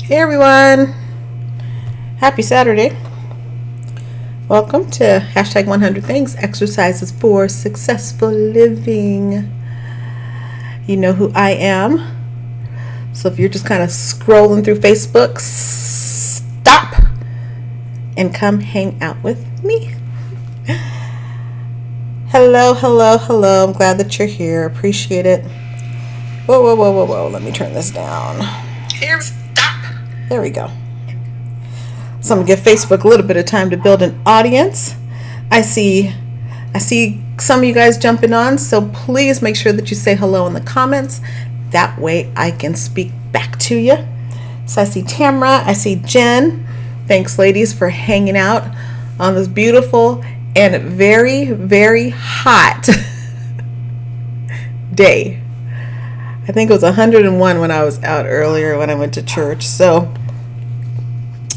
Hey everyone, happy Saturday. Welcome to hashtag 100 things, exercises for successful living. You know who I am. So if you're just kind of scrolling through Facebook, stop and come hang out with me. Hello. I'm glad that you're here. Appreciate it. Whoa. Let me turn this down. Here, stop. There we go. So I'm going to give Facebook a little bit of time to build an audience. I see some of you guys jumping on, so please make sure that you say hello in the comments. That way I can speak back to you. So I see Tamara, I see Jen. Thanks, ladies, for hanging out on this beautiful and very, very hot day. I think it was 101 when I was out earlier when I went to church. So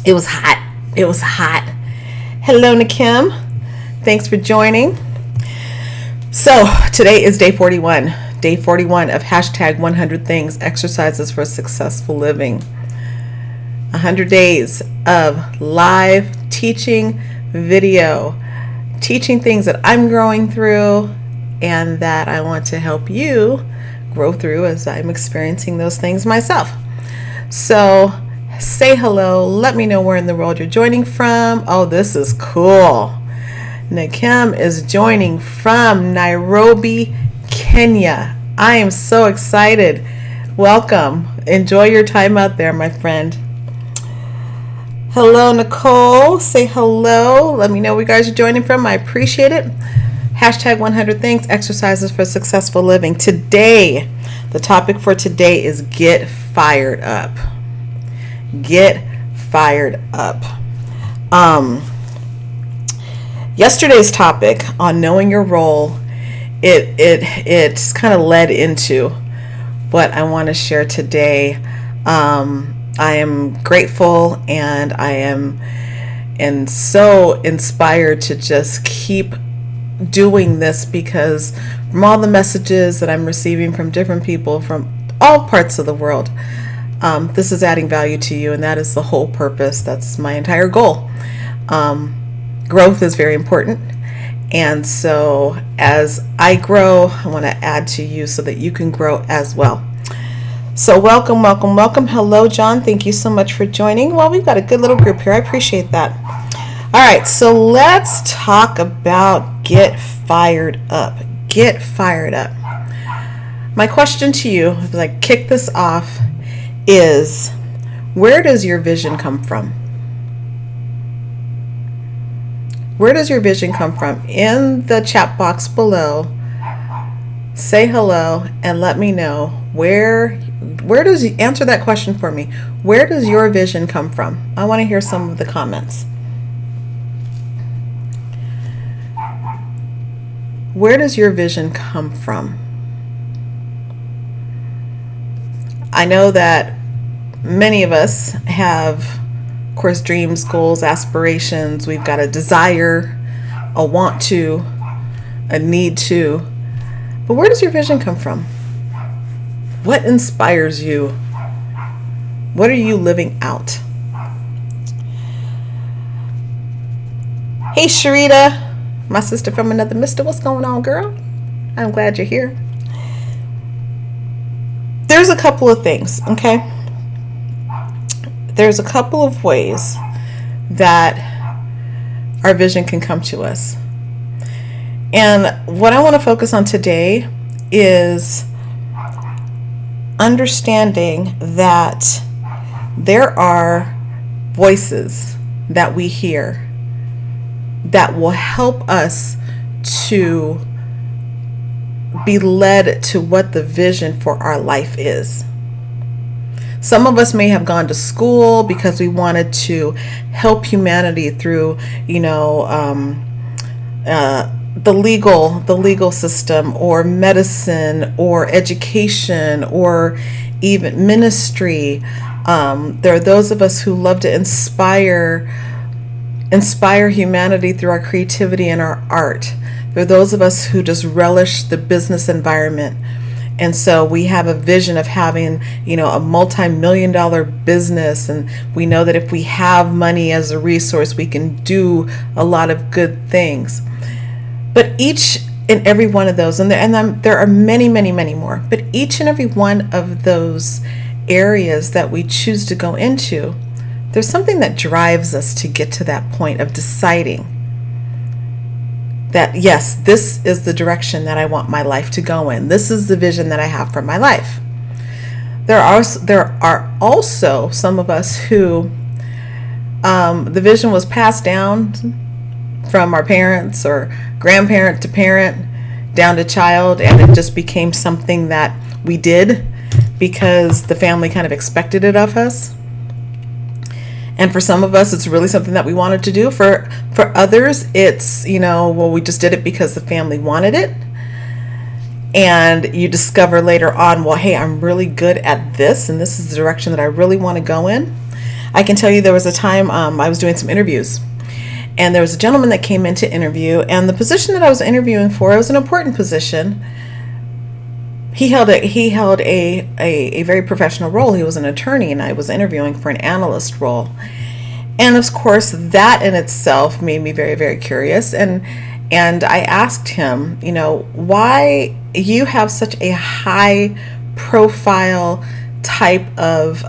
it was hot. Hello, Nakim. Thanks for joining. So today is day 41. Day 41 of hashtag 100 things, exercises for successful living. 100 days of live teaching video, teaching things that I'm growing through and that I want to help you grow through as I'm experiencing those things myself. So say hello. Let me know where in the world you're joining from. Oh, this is cool. Nakim is joining from Nairobi, Kenya. I am so excited. Welcome. Enjoy your time out there, my friend. Hello, Nicole. Say hello. Let me know where you guys are joining from. I appreciate it. Hashtag 100 things, exercises for successful living. Today, the topic for today is get fired up. Get fired up. Yesterday's topic on knowing your role, it's kind of led into what I want to share today. I am grateful and I am so inspired to just keep doing this because from all the messages that I'm receiving from different people from all parts of the world, this is adding value to you, and that is the whole purpose. That's my entire goal. Growth is very important, and so as I grow, I want to add to you so that you can grow as well. So welcome. Hello, John. Thank you so much for joining. Well, we've got a good little group here. I appreciate that. All right, so let's talk about get fired up. Get fired up. My question to you, as I kick this off, is where does your vision come from? Where does your vision come from? In the chat box below, say hello and let me know where does you answer that question for me. Where does your vision come from? I want to hear some of the comments. Where does your vision come from? I know that many of us have, of course, dreams, goals, aspirations. We've got a desire, a want to, a need to. But where does your vision come from? What inspires you? What are you living out? Hey, Sharita. My sister from another mister. What's going on, girl? I'm glad you're here. There's a couple of things, okay? There's a couple of ways that our vision can come to us. And what I want to focus on today is understanding that there are voices that we hear that will help us to be led to what the vision for our life is. Some of us may have gone to school because we wanted to help humanity through, the legal system, or medicine, or education, or even ministry. There are those of us who love to inspire humanity through our creativity and our art. There are those of us who just relish the business environment. And so we have a vision of having, a multi-million dollar business. And we know that if we have money as a resource, we can do a lot of good things. But each and every one of those, and there are many, many, many more, but each and every one of those areas that we choose to go into, there's something that drives us to get to that point of deciding that, yes, this is the direction that I want my life to go in. This is the vision that I have for my life. There are also some of us who the vision was passed down from our parents or grandparent to parent down to child, and it just became something that we did because the family kind of expected it of us. And for some of us, it's really something that we wanted to do. For others, it's, we just did it because the family wanted it. And you discover later on, well, hey, I'm really good at this, and this is the direction that I really want to go in. I can tell you there was a time I was doing some interviews, and there was a gentleman that came in to interview, and the position that I was interviewing for, it was an important position. He held a very professional role. He was an attorney, and I was interviewing for an analyst role. And of course, that in itself made me very, very curious. And I asked him, why you have such a high profile type of,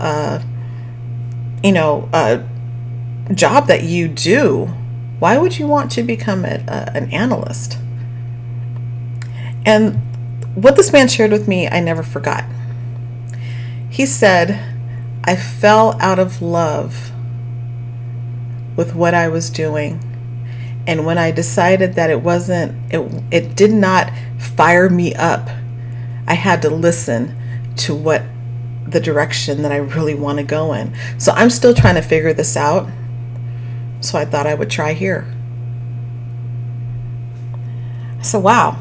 job that you do. Why would you want to become an analyst? And what this man shared with me, I never forgot. He said, I fell out of love with what I was doing. And when I decided that it did not fire me up, I had to listen to what the direction that I really want to go in. So I'm still trying to figure this out. So I thought I would try here. So wow,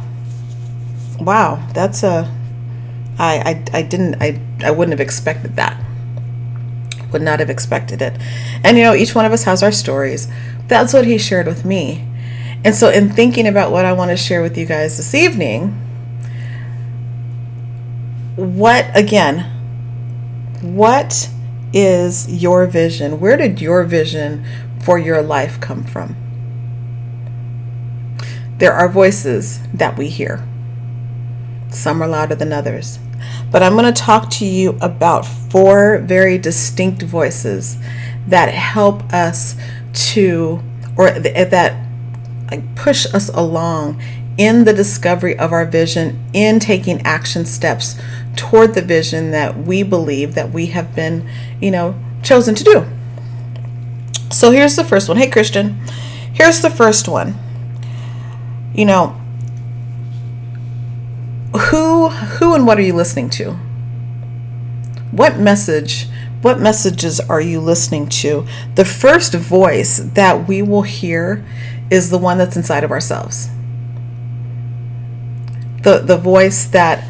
that's I wouldn't have expected that. Would not have expected it. And each one of us has our stories. That's what he shared with me. And so in thinking about what I want to share with you guys this evening, what is your vision? Where did your vision for your life come from? There are voices that we hear. Some are louder than others. But I'm going to talk to you about 4 very distinct voices that help us that push us along in the discovery of our vision, in taking action steps toward the vision that we believe that we have been, chosen to do. So here's the first one. Hey, Christian, here's the first one. Who and what are you listening to? What messages are you listening to? The first voice that we will hear is the one that's inside of ourselves. The voice that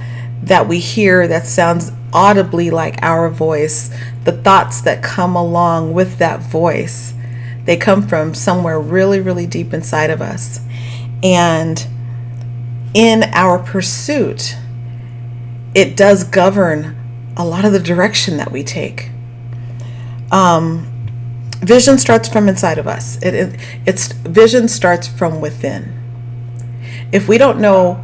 we hear that sounds audibly like our voice, the thoughts that come along with that voice, they come from somewhere really, really deep inside of us. And in our pursuit, it does govern a lot of the direction that we take. Vision starts from inside of us. Vision starts from within. If we don't know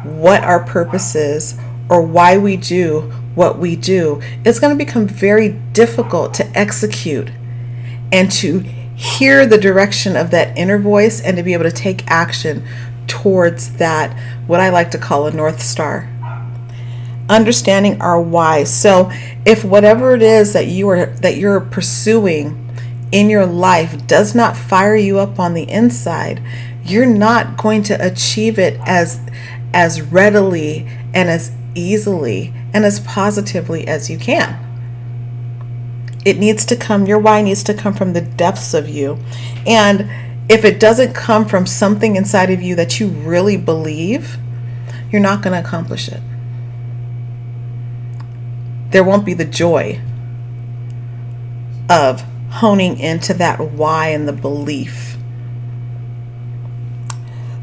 what our purpose is or why we do what we do, it's going to become very difficult to execute and to hear the direction of that inner voice and to be able to take action towards that, what I like to call a North Star. Understanding our why. So if whatever it is that you're pursuing in your life does not fire you up on the inside, you're not going to achieve it as readily and as easily and as positively as you can. Your why needs to come from the depths of you. And if it doesn't come from something inside of you that you really believe, you're not going to accomplish it. There won't be the joy of honing into that why and the belief.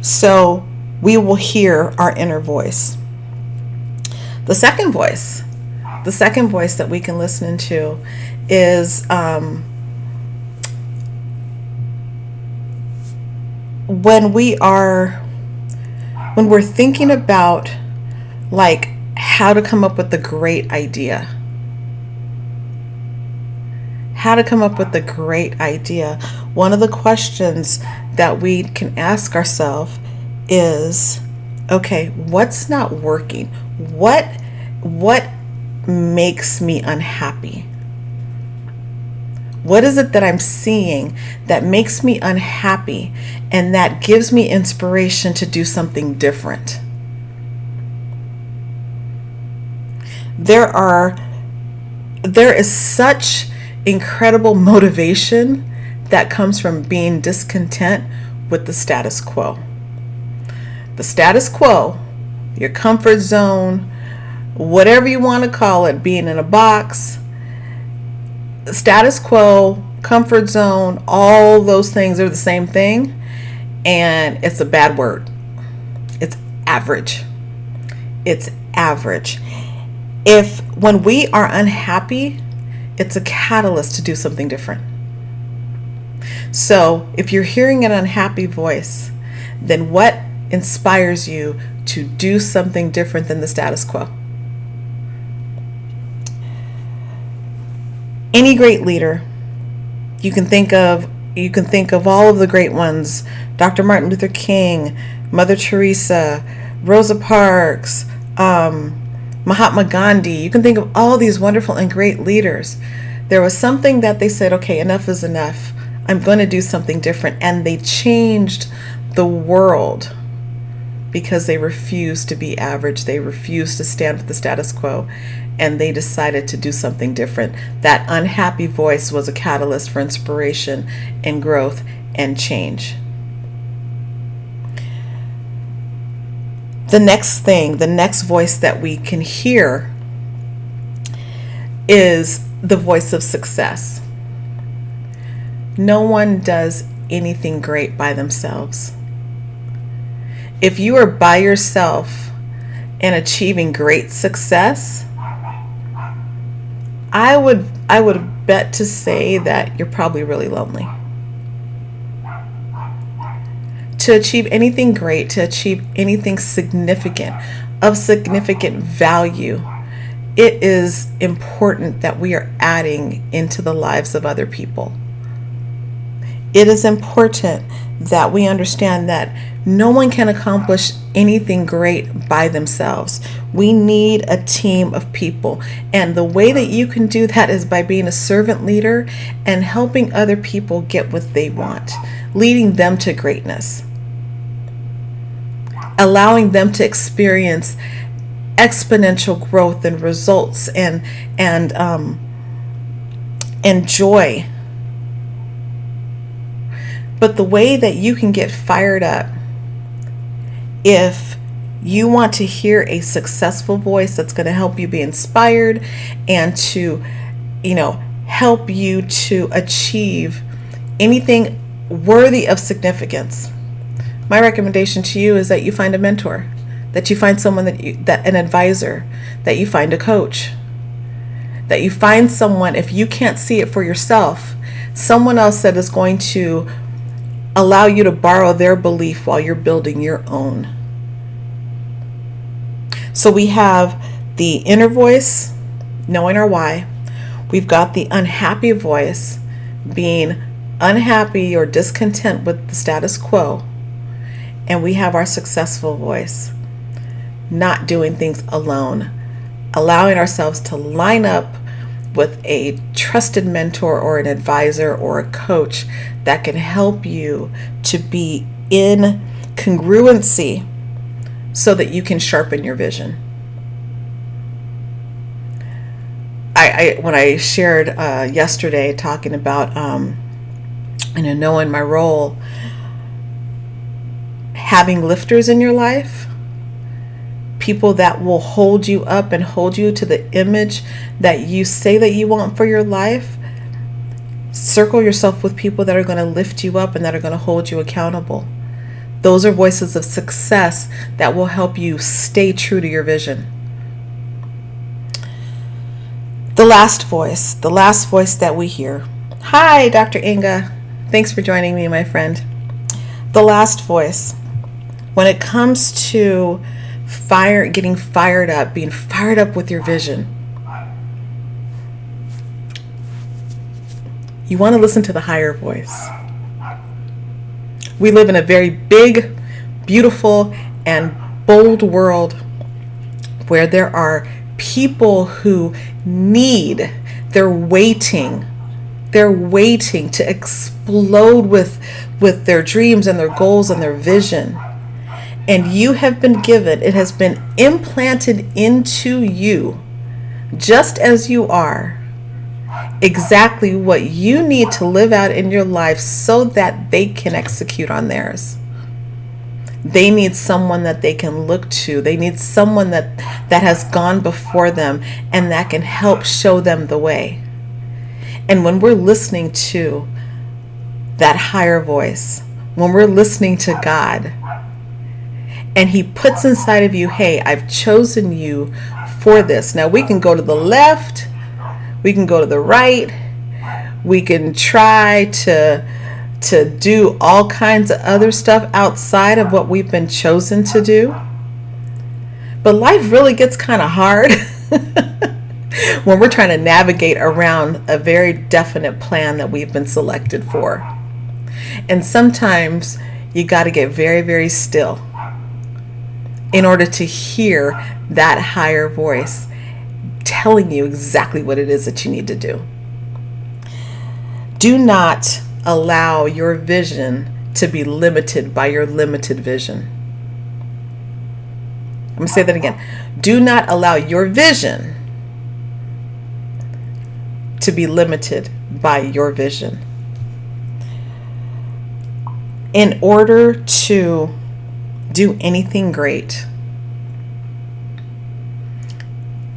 So we will hear our inner voice. The second voice that we can listen into is when we're thinking about like how to come up with a great idea. How to come up with a great idea. One of the questions that we can ask ourselves is, okay, what's not working? What makes me unhappy? What is it that I'm seeing that makes me unhappy and that gives me inspiration to do something different? There is such incredible motivation that comes from being discontent with the status quo. The status quo, your comfort zone, whatever you want to call it, being in a box, status quo, comfort zone, all those things are the same thing, and it's a bad word. It's average. It's average. When we are unhappy, it's a catalyst to do something different. So if you're hearing an unhappy voice, then what inspires you to do something different than the status quo? Any great leader, you can think of all of the great ones: Dr. Martin Luther King, Mother Teresa, Rosa Parks, Mahatma Gandhi. You can think of all these wonderful and great leaders. There was something that they said, okay, enough is enough. I'm going to do something different. And they changed the world because they refused to be average. They refused to stand with the status quo. And they decided to do something different. That unhappy voice was a catalyst for inspiration and growth and change. The next voice that we can hear is the voice of success. No one does anything great by themselves. If you are by yourself and achieving great success, I would bet to say that you're probably really lonely. To achieve anything great, to achieve anything significant, of significant value, it is important that we are adding into the lives of other people. It is important that we understand that no one can accomplish anything great by themselves. We need a team of people. And the way that you can do that is by being a servant leader and helping other people get what they want, leading them to greatness, allowing them to experience exponential growth and results and joy. But the way that you can get fired up, if you want to hear a successful voice that's going to help you be inspired and to, help you to achieve anything worthy of significance, my recommendation to you is that you find a mentor, that you find someone an advisor, that you find a coach, that you find someone, if you can't see it for yourself, someone else that is going to allow you to borrow their belief while you're building your own. So we have the inner voice, knowing our why. We've got the unhappy voice, being unhappy or discontent with the status quo. And we have our successful voice, not doing things alone, allowing ourselves to line up with a trusted mentor or an advisor or a coach that can help you to be in congruency so that you can sharpen your vision. When I shared yesterday talking about knowing my role, having lifters in your life, people that will hold you up and hold you to the image that you say that you want for your life. Circle yourself with people that are going to lift you up and that are going to hold you accountable. Those are voices of success that will help you stay true to your vision. The last voice that we hear. Hi, Dr. Inga. Thanks for joining me, my friend. The last voice. When it comes to getting fired up, being fired up with your vision, you want to listen to the higher voice. We live in a very big, beautiful, and bold world where there are people who they're waiting to explode with their dreams and their goals and their vision. And you have been given, it has been implanted into you, just as you are, exactly what you need to live out in your life so that they can execute on theirs. They need someone that they can look to. They need someone that has gone before them and that can help show them the way. And when we're listening to that higher voice, when we're listening to God, and He puts inside of you, hey, I've chosen you for this. Now we can go to the left, we can go to the right, we can try to do all kinds of other stuff outside of what we've been chosen to do. But life really gets kind of hard when we're trying to navigate around a very definite plan that we've been selected for. And sometimes you got to get very, very still in order to hear that higher voice telling you exactly what it is that you need to do. Do not allow your vision to be limited by your limited vision. I'm going to say that again. Do not allow your vision to be limited by your vision. In order to do anything great,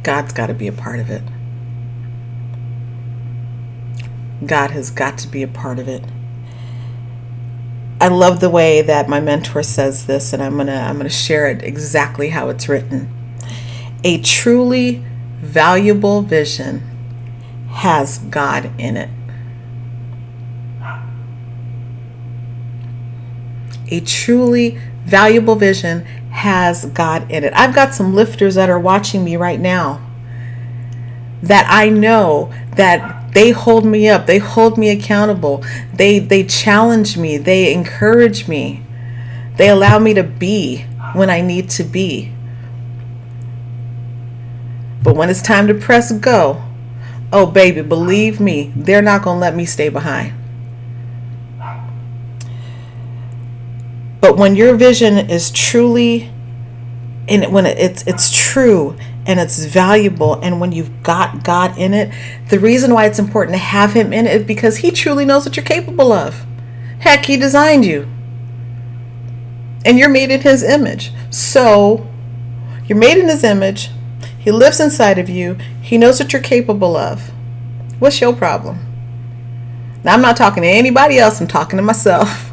God's got to be a part of it. God has got to be a part of it. I love the way that my mentor says this, and I'm gonna share it exactly how it's written. A truly valuable vision has God in it. A truly valuable vision has God in it. I've got some lifters that are watching me right now that I know that they hold me up. They hold me accountable. They challenge me. They encourage me. They allow me to be when I need to be. But when it's time to press go, oh baby, believe me, they're not going to let me stay behind. But when your vision is truly, and when it's true and it's valuable, and when you've got God in it, the reason why it's important to have Him in it is because He truly knows what you're capable of. Heck, He designed you. And you're made in His image. So, you're made in His image. He lives inside of you. He knows what you're capable of. What's your problem? Now, I'm not talking to anybody else. I'm talking to myself.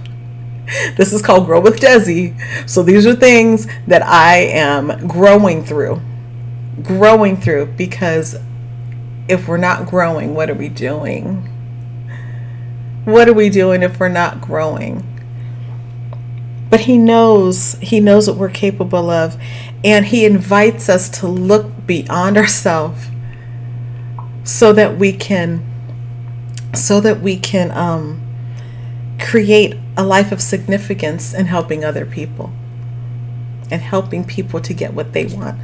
This is called Grow with Desi. So these are things that I am growing through, because if we're not growing, what are we doing? What are we doing if we're not growing? But He knows what we're capable of, and He invites us to look beyond ourselves so that we can create a life of significance in helping other people and helping people to get what they want.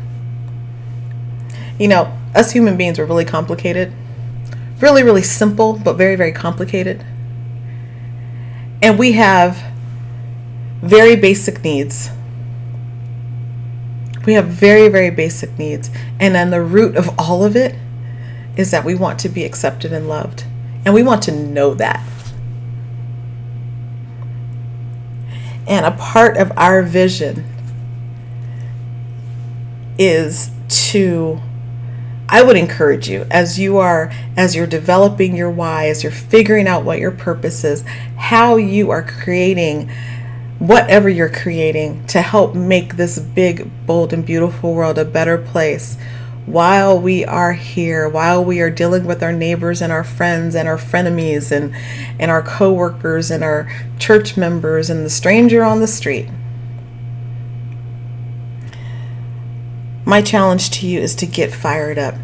You know, us human beings are really complicated, really, really simple, but very, very complicated. And we have very basic needs. We have very, very basic needs. And then the root of all of it is that we want to be accepted and loved. And we want to know that. And a part of our vision is to, I would encourage you, as you're developing your why, as you're figuring out what your purpose is, how you are creating whatever you're creating to help make this big, bold, and beautiful world a better place. while we are here, while we are dealing with our neighbors and our friends and our frenemies and our coworkers and our church members and the stranger on the street. My challenge to you is to get fired up.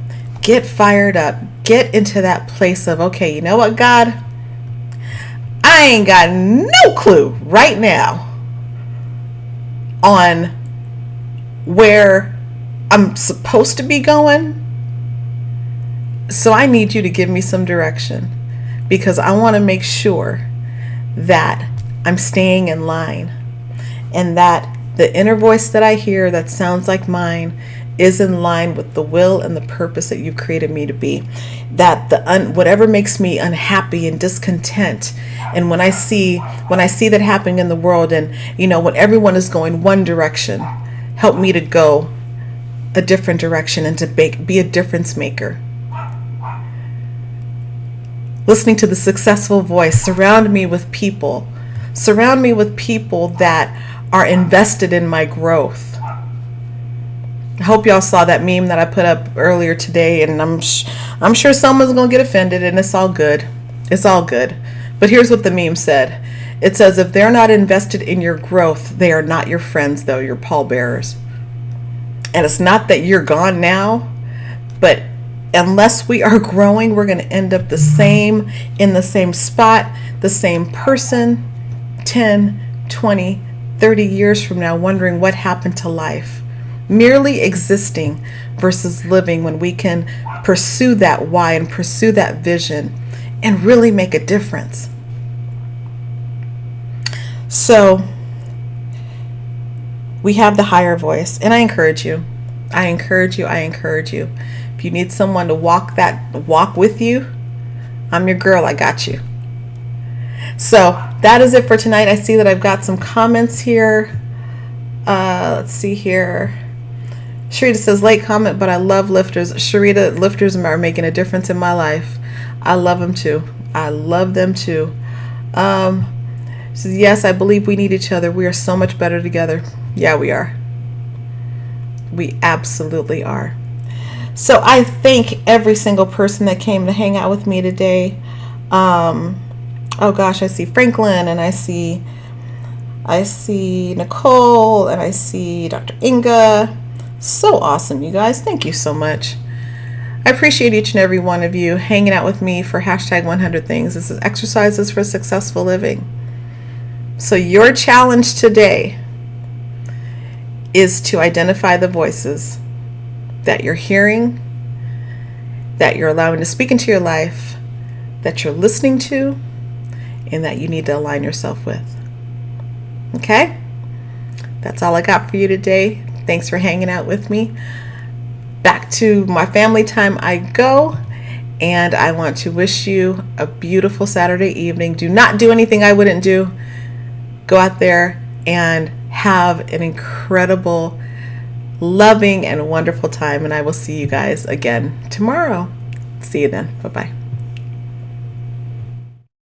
Get fired up. Get into that place of, okay, you know what, God? I ain't got no clue right now on where I'm supposed to be going. So I need you to give me some direction, because I want to make sure that I'm staying in line and that the inner voice that I hear that sounds like mine is in line with the will and the purpose that you've created me to be. That whatever makes me unhappy and discontent, and when I see that happening in the world, and when everyone is going one direction, help me to go a different direction and to be a difference maker. Listening to the successful voice, surround me with people that are invested in my growth. I hope y'all saw that meme that I put up earlier today, and I'm sure someone's gonna get offended, and it's all good. It's all good. But here's what the meme said. It says, if they're not invested in your growth, they are not your friends, though, your pallbearers. And it's not that you're gone now, but unless we are growing, we're going to end up in the same spot, the same person, 10, 20, 30 years from now, wondering what happened to life. Merely existing versus living, when we can pursue that why and pursue that vision and really make a difference. So we have the higher voice, and I encourage you. If you need someone to walk with you, I'm your girl. I got you. So that is it for tonight. I see that I've got some comments here. Let's see here. Sharita says, late comment, but I love lifters. Sharita, lifters are making a difference in my life. I love them too. She says, yes, I believe we need each other. We are so much better together. Yeah, we are. We absolutely are. So I thank every single person that came to hang out with me today. Oh gosh, I see Franklin, and I see Nicole, and I see Dr. Inga. So awesome, you guys. Thank you so much. I appreciate each and every one of you hanging out with me for #100 things. This is Exercises for Successful Living. So your challenge today is to identify the voices that you're hearing, that you're allowing to speak into your life, that you're listening to, and that you need to align yourself with. Okay? That's all I got for you today. Thanks for hanging out with me. Back to my family time I go, and I want to wish you a beautiful Saturday evening. Do not do anything I wouldn't do. Go out there and have an incredible, loving, and wonderful time, and I will see you guys again tomorrow. See you then. Bye-bye.